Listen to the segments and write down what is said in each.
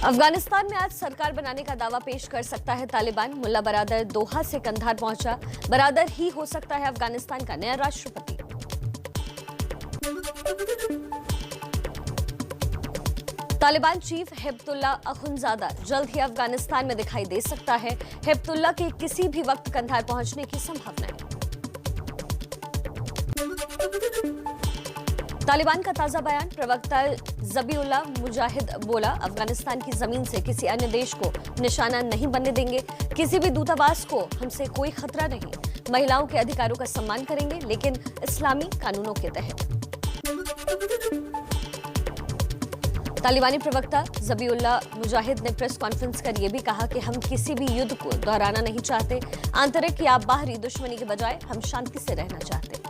अफगानिस्तान में आज सरकार बनाने का दावा पेश कर सकता है तालिबान। मुल्ला बरादर दोहा से कंधार पहुंचा। बरादर ही हो सकता है अफगानिस्तान का नया राष्ट्रपति। तालिबान चीफ हिब्बतुल्लाह अखुंज़ादा जल्द ही अफगानिस्तान में दिखाई दे सकता है। हिब्बतुल्लाह के किसी भी वक्त कंधार पहुंचने की संभावना है। तालिबान का ताजा बयान। प्रवक्ता ज़बीउल्लाह मुजाहिद बोला, अफगानिस्तान की जमीन से किसी अन्य देश को निशाना नहीं बनने देंगे। किसी भी दूतावास को हमसे कोई खतरा नहीं। महिलाओं के अधिकारों का सम्मान करेंगे, लेकिन इस्लामी कानूनों के तहत। तालिबानी प्रवक्ता ज़बीउल्लाह मुजाहिद ने प्रेस कॉन्फ्रेंस कर यह भी कहा कि हम किसी भी युद्ध को दोहराना नहीं चाहते। आंतरिक या बाहरी दुश्मनी के बजाय हम शांति से रहना चाहते हैं।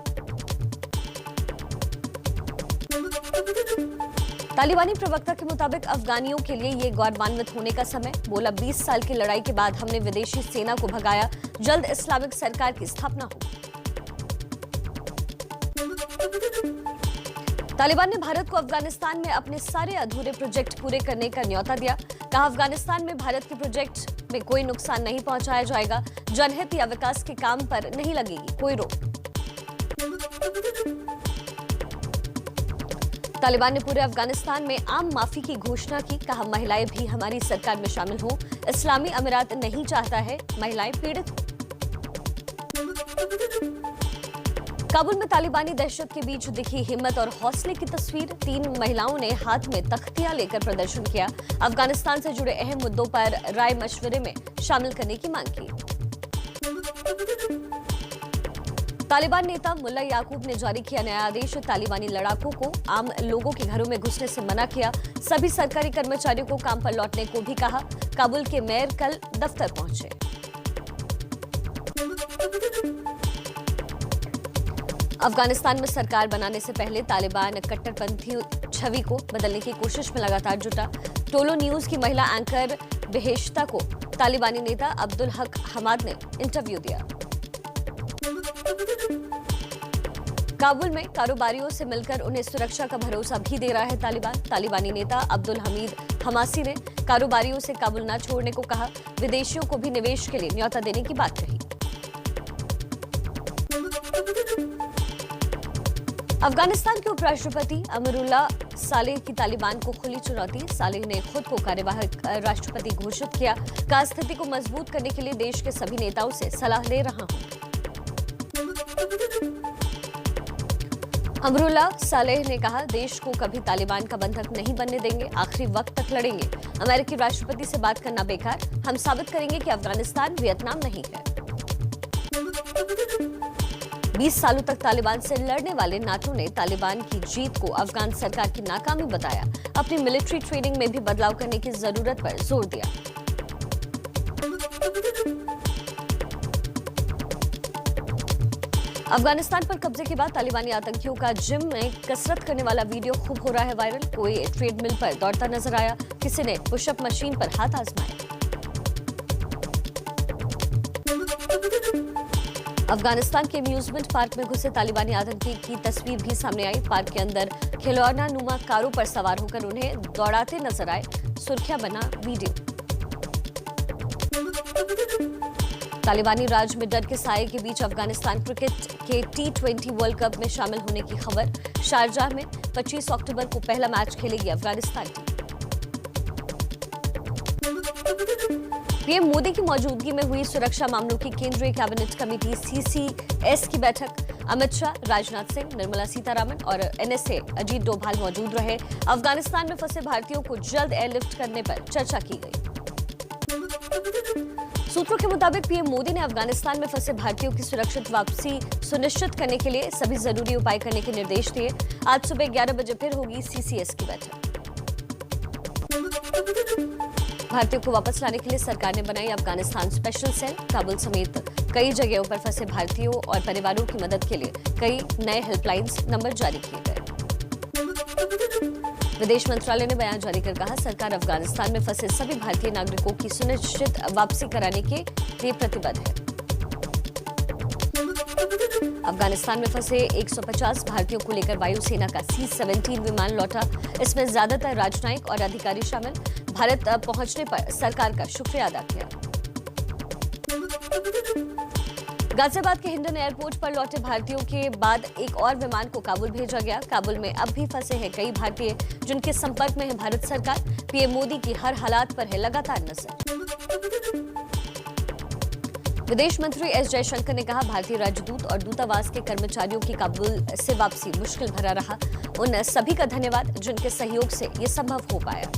तालिबानी प्रवक्ता के मुताबिक अफगानियों के लिए ये गौरवान्वित होने का समय। बोला, 20 साल की लड़ाई के बाद हमने विदेशी सेना को भगाया। जल्द इस्लामिक सरकार की स्थापना होगी। तालिबान ने भारत को अफगानिस्तान में अपने सारे अधूरे प्रोजेक्ट पूरे करने का न्योता दिया। कहा, अफगानिस्तान में भारत के प्रोजेक्ट में कोई नुकसान नहीं पहुंचाया जाएगा। जनहित या विकास के काम पर नहीं लगेगी कोई रोक। तालिबान ने पूरे अफगानिस्तान में आम माफी की घोषणा की। कहा, महिलाएं भी हमारी सरकार में शामिल हों। इस्लामी अमीरात नहीं चाहता है महिलाएं पीड़ित हों। काबुल में तालिबानी दहशत के बीच दिखी हिम्मत और हौसले की तस्वीर। 3 महिलाओं ने हाथ में तख्तियां लेकर प्रदर्शन किया। अफगानिस्तान से जुड़े अहम मुद्दों पर राय मशवरे में शामिल करने की मांग की। तालिबान नेता मुल्ला याकूब ने जारी किया नया आदेश। तालिबानी लड़ाकों को आम लोगों के घरों में घुसने से मना किया। सभी सरकारी कर्मचारियों को काम पर लौटने को भी कहा। काबुल के मेयर कल दफ्तर पहुंचे। अफगानिस्तान में सरकार बनाने से पहले तालिबान कट्टरपंथी छवि को बदलने की कोशिश में लगातार जुटा। टोलो न्यूज की महिला एंकर बेहेश्ता को तालिबानी नेता अब्दुल हक हमाद ने इंटरव्यू दिया। काबुल में कारोबारियों से मिलकर उन्हें सुरक्षा का भरोसा भी दे रहा है तालिबान। तालिबानी नेता अब्दुल हमीद हमासी ने कारोबारियों से काबुल न छोड़ने को कहा। विदेशियों को भी निवेश के लिए न्योता देने की बात कही। अफगानिस्तान के उपराष्ट्रपति अमरुल्लाह सालेह की तालिबान को खुली चुनौती। सालेह ने खुद को कार्यवाहक राष्ट्रपति घोषित किया। कहा, स्थिति को मजबूत करने के लिए देश के सभी नेताओं से सलाह ले रहा हूं। अमरुल्लाह सालेह ने कहा, देश को कभी तालिबान का बंधक नहीं बनने देंगे। आखिरी वक्त तक लड़ेंगे। अमेरिकी राष्ट्रपति से बात करना बेकार। हम साबित करेंगे कि अफगानिस्तान वियतनाम नहीं है। 20 सालों तक तालिबान से लड़ने वाले नाटो ने तालिबान की जीत को अफगान सरकार की नाकामी बताया। अपनी मिलिट्री ट्रेनिंग में भी बदलाव करने की जरूरत पर जोर दिया। अफगानिस्तान पर कब्जे के बाद तालिबानी आतंकियों का जिम में कसरत करने वाला वीडियो खूब हो रहा है वायरल। कोई ट्रेडमिल पर दौड़ता नजर आया। किसी ने पुशअप मशीन पर हाथ आजमाए। अफगानिस्तान के अम्यूजमेंट पार्क में घुसे तालिबानी आतंकी की तस्वीर भी सामने आई। पार्क के अंदर खिलौना नुमा कारों पर सवार होकर उन्हें दौड़ाते नजर आए। सुर्खियां बना वीडियो। तालिबानी राज में डर के साए के बीच अफगानिस्तान क्रिकेट के T20 वर्ल्ड कप में शामिल होने की खबर। शारजाह में 25 अक्टूबर को पहला मैच खेलेगी अफगानिस्तान टीम। पीएम मोदी की मौजूदगी में हुई सुरक्षा मामलों की केंद्रीय कैबिनेट कमेटी CCS की बैठक। अमित शाह, राजनाथ सिंह, निर्मला सीतारामन और NSA अजीत डोभाल मौजूद रहे। अफगानिस्तान में फंसे भारतीयों को जल्द एयरलिफ्ट करने पर चर्चा की गई। सूत्रों के मुताबिक पीएम मोदी ने अफगानिस्तान में फंसे भारतीयों की सुरक्षित वापसी सुनिश्चित करने के लिए सभी जरूरी उपाय करने के निर्देश दिए। आज सुबह 11 बजे फिर होगी CCS की बैठक। भारतीयों को वापस लाने के लिए सरकार ने बनाई अफगानिस्तान स्पेशल सेल। काबुल समेत कई जगहों पर फंसे भारतीयों और परिवारों की मदद के लिए कई नए हेल्पलाइंस नंबर जारी किए गए। विदेश मंत्रालय ने बयान जारी कर कहा, सरकार अफगानिस्तान में फंसे सभी भारतीय नागरिकों की सुनिश्चित वापसी कराने के लिए प्रतिबद्ध है। अफगानिस्तान में फंसे 150 भारतीयों को लेकर वायुसेना का C-17 विमान लौटा। इसमें ज्यादातर राजनयिक और अधिकारी शामिल। भारत पहुंचने पर सरकार का शुक्रिया अदा किया। गाजियाबाद के हिंडन एयरपोर्ट पर लौटे भारतीयों के बाद एक और विमान को काबुल भेजा गया। काबुल में अब भी फंसे हैं कई भारतीय जिनके संपर्क में है भारत सरकार। पीएम मोदी की हर हालात पर है लगातार नजर। विदेश मंत्री एस जयशंकर ने कहा, भारतीय राजदूत और दूतावास के कर्मचारियों की काबुल से वापसी मुश्किल भरा रहा। उन सभी का धन्यवाद जिनके सहयोग से ये संभव हो पाया।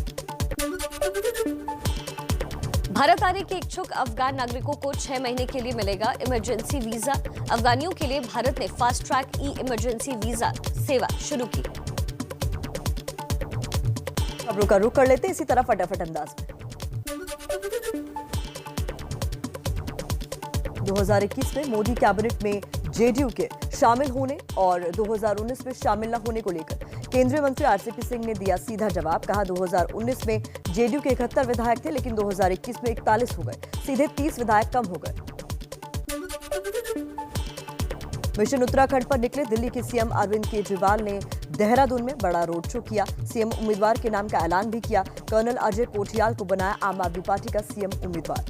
भारत आने के इच्छुक अफगान नागरिकों को 6 महीने के लिए मिलेगा इमरजेंसी वीजा। अफगानियों के लिए भारत ने फास्ट ट्रैक इमरजेंसी वीजा सेवा शुरू की। खबरों का रुख कर लेते हैं इसी तरह फटाफट अंदाज में। 2021 में मोदी कैबिनेट में जेडीयू के शामिल होने और 2019 में शामिल न होने को लेकर केंद्रीय मंत्री आरसीपी सिंह ने दिया सीधा जवाब। कहा, 2019 में जेडीयू के 71 विधायक थे, लेकिन 2021 में 41 हो गए, सीधे 30 विधायक कम हो गए। मिशन उत्तराखंड पर निकले दिल्ली के सीएम अरविंद केजरीवाल ने देहरादून में बड़ा रोड शो किया। सीएम उम्मीदवार के नाम का ऐलान भी किया। कर्नल अजय कोठियाल को बनाया आम आदमी पार्टी का सीएम उम्मीदवार।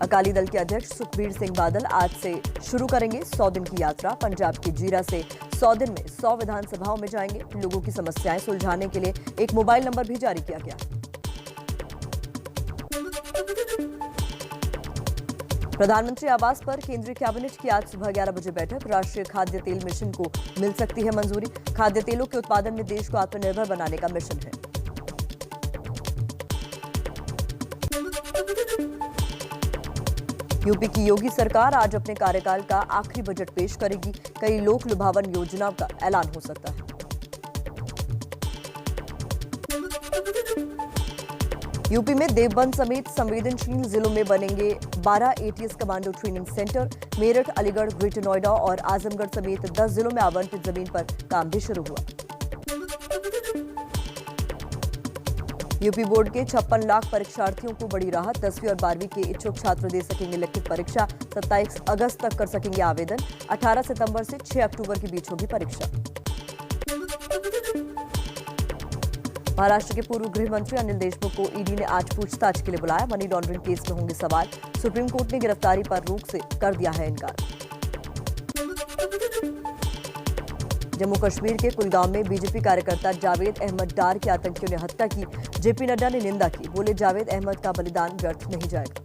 अकाली दल के अध्यक्ष सुखबीर सिंह बादल आज से शुरू करेंगे 100 दिन की यात्रा। पंजाब के जीरा से 100 दिन में 100 विधानसभाओं में जाएंगे। लोगों की समस्याएं सुलझाने के लिए एक मोबाइल नंबर भी जारी किया गया। प्रधानमंत्री आवास पर केंद्रीय कैबिनेट की आज सुबह 11 बजे बैठक। राष्ट्रीय खाद्य तेल मिशन को मिल सकती है मंजूरी। खाद्य तेलों के उत्पादन में देश को आत्मनिर्भर बनाने का मिशन है। यूपी की योगी सरकार आज अपने कार्यकाल का आखिरी बजट पेश करेगी। कई लोक लुभावन योजनाओं का ऐलान हो सकता है। यूपी में देवबंद समेत संवेदनशील जिलों में बनेंगे 12 ATS commando training centre. Meerut, Aligarh, greater Noida और आजमगढ़ समेत 10 जिलों में आवंटित जमीन पर काम भी शुरू हुआ। यूपी बोर्ड के 56 लाख परीक्षार्थियों को बड़ी राहत। 10वीं और 12वीं के इच्छुक छात्र दे सकेंगे लिखित परीक्षा। 27 अगस्त तक कर सकेंगे आवेदन। 18 सितंबर से 6 अक्टूबर के बीच होगी परीक्षा। महाराष्ट्र के पूर्व गृह मंत्री अनिल देशमुख को ईडी ने आज पूछताछ के लिए बुलाया। मनी लॉन्ड्रिंग केस में होंगे सवाल। सुप्रीम कोर्ट ने गिरफ्तारी पर रोक से कर दिया है इनकार। जम्मू कश्मीर के कुलगांव में बीजेपी कार्यकर्ता जावेद अहमद डार की आतंकियों ने हत्या की। जेपी नड्डा ने निंदा की। बोले, जावेद अहमद का बलिदान व्यर्थ नहीं जाएगा।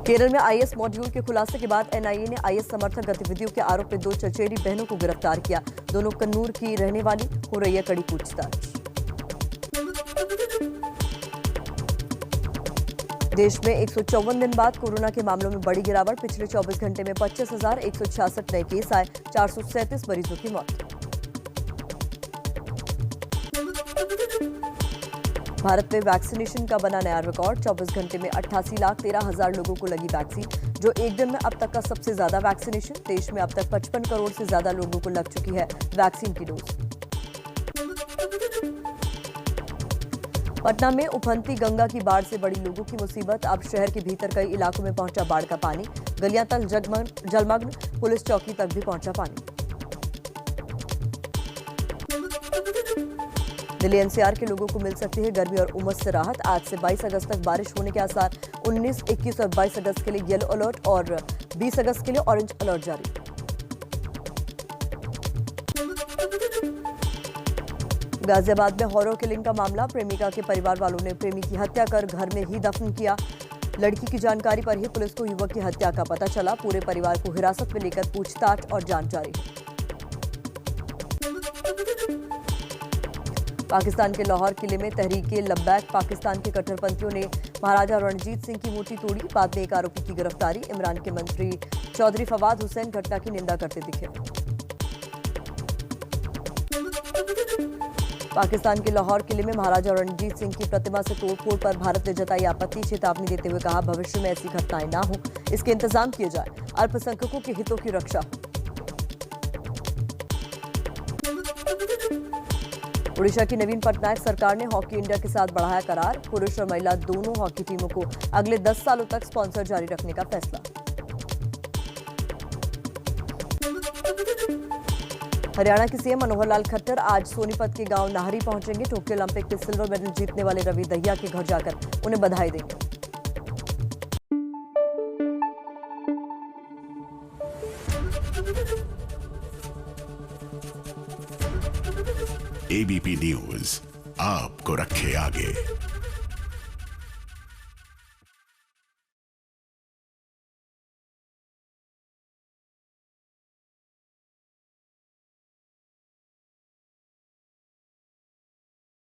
केरल में आईएस मॉड्यूल के खुलासे के बाद एनआईए ने आईएस समर्थक गतिविधियों के आरोप में 2 चचेरी बहनों को गिरफ्तार किया। दोनों कन्नूर की रहने वाली। हो रही है कड़ी पूछताछ। देश में 154 दिन बाद कोरोना के मामलों में बड़ी गिरावट। पिछले 24 घंटे में 25,166 नए केस आए। 437 मरीजों की मौत। भारत में वैक्सीनेशन का बना नया रिकॉर्ड। 24 घंटे में 88,13,000 लोगों को लगी वैक्सीन, जो एक दिन में अब तक का सबसे ज्यादा वैक्सीनेशन। देश में अब तक 55 करोड़ से ज्यादा लोगों को लग चुकी है वैक्सीन की डोज। पटना में उफनती गंगा की बाढ़ से बड़ी लोगों की मुसीबत। अब शहर के भीतर कई इलाकों में पहुंचा बाढ़ का पानी। गलियां तक जलमग्न। पुलिस चौकी तक भी पहुंचा पानी। दिल्ली एनसीआर के लोगों को मिल सकती है गर्मी और उमस से राहत। आज से 22 अगस्त तक बारिश होने के आसार। 19, 21 और 22 अगस्त के लिए येलो अलर्ट और 20 अगस्त के लिए ऑरेंज अलर्ट जारी। गाजियाबाद में हॉरर किलिंग का मामला। प्रेमिका के परिवार वालों ने प्रेमी की हत्या कर घर में ही दफन किया। लड़की की जानकारी पर ही पुलिस को युवक की हत्या का पता चला। पूरे परिवार को हिरासत में लेकर पूछताछ और जांच जारी है। पाकिस्तान के लाहौर किले में तहरीके लब्बैक पाकिस्तान के कट्टरपंथियों ने महाराजा रणजीत सिंह की मूर्ति तोड़ी। बाद में एक आरोपी की गिरफ्तारी। इमरान के मंत्री चौधरी फवाद हुसैन घटना की निंदा करते दिखे। पाकिस्तान के लाहौर किले में महाराजा रणजीत सिंह की प्रतिमा से तोड़फोड़ पर भारत ने जताई आपत्ति। चेतावनी देते हुए कहा, भविष्य में ऐसी घटनाएं ना हो, इसके इंतजाम किए जाए। अल्पसंख्यकों के हितों की रक्षा हो। उड़ीसा की नवीन पटनायक सरकार ने हॉकी इंडिया के साथ बढ़ाया करार। पुरुष और महिला दोनों हॉकी टीमों को अगले 10 सालों तक स्पॉन्सर जारी रखने का फैसला। हरियाणा के सीएम मनोहर लाल खट्टर आज सोनीपत के गांव नाहरी पहुंचेंगे। टोक्यो ओलंपिक में सिल्वर मेडल जीतने वाले रवि दहिया के घर जाकर उन्हें बधाई देंगे। एबीपी न्यूज आपको रखे आगे।